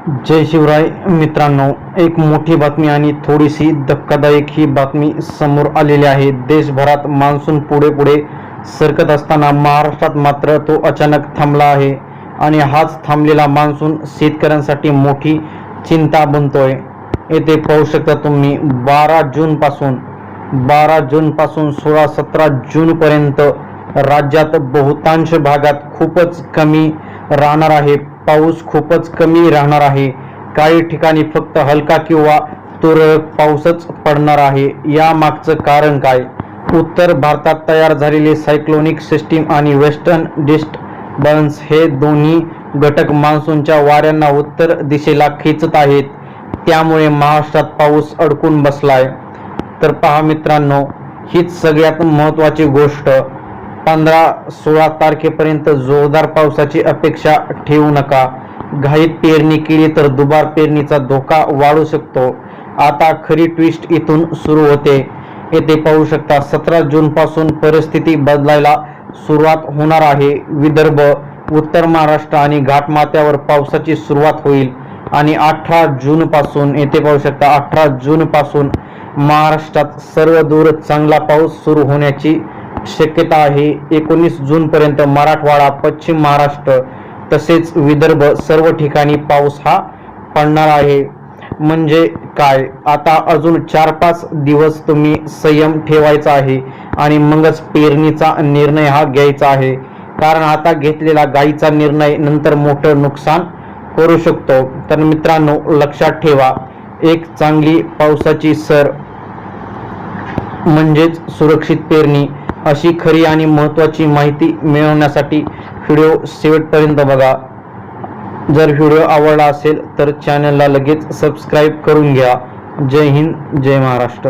जय शिवराय मित्रांनो, एक मोठी बातमी आणि थोडीशी धक्कादायक ही बातमी समोर आलेली आहे। देशभरात मान्सून पुढे पुढे सरकत असताना महाराष्ट्रात मात्र तो अचानक थांबला आहे आणि हाच थांबलेला मान्सून शेतकऱ्यांसाठी मोठी चिंता बनतोय। येथे पाहू शकता तुम्ही 12 जून पासून 16-17 जून पर्यंत राज्यात बहुतांश भागात खूपच कमी राहणार आहे। पाऊस खूपच कमी राहणार आहे। काही ठिकाणी फक्त हलका किंवा तुरळक पाऊसच पडणार आहे। या मागचं कारण काय? उत्तर भारतात तयार झालेले सायक्लोनिक सिस्टीम आणि वेस्टर्न डिस्टर्बन्स हे दोन्ही घटक मान्सूनच्या वाऱ्यांना उत्तर दिशेला खेचत आहेत। त्यामुळे महाराष्ट्रात पाऊस अडकून बसलाय। तर पहा मित्रांनो, हीच सगळ्यात महत्त्वाची गोष्ट। 15-16 तारखेपर्यंत जोरदार पावसाची अपेक्षा ठेवू नका। घाईत पेरणी केली तर दुबार पेरणीचा धोका वाढू शकतो। आता खरी ट्विस्ट इथून सुरू होते। येथे पाहू शकता 17 जून पासून परिस्थिती बदलायला सुरुवात होणार आहे। विदर्भ, उत्तर महाराष्ट्र आणि घाटमाथ्यावर पावसाची सुरुवात होईल आणि 18 जून पासून येथे पाहू शकता 18 जून पासून महाराष्ट्रात सर्वदूर चांगला पाऊस सुरू होण्याची शक्यता आहे। 19 जून पर्यंत मराठवाडा, पश्चिम महाराष्ट्र तसेच विदर्भ सर्व ठिकाणी पाऊस हा पडणार आहे। म्हणजे काय, आता अजून 4-5 दिवस तुम्ही संयम ठेवायचा आहे आणि मगच पेरणीचा निर्णय हा घ्यायचा आहे। कारण आता घेतलेला घाईचा निर्णय नंतर मोठं नुकसान करू शकतो। तर मित्रांनो, लक्षात ठेवा, एक चांगली पावसाची सर म्हणजेच सुरक्षित पेरणी। अशी खरी आणि महत्त्वाची माहिती मिळवण्यासाठी व्हिडिओ शेवटपर्यंत बघा। जर व्हिडिओ आवडला असेल तर चॅनलला लगेच सबस्क्राईब करून घ्या। जय हिंद, जय महाराष्ट्र।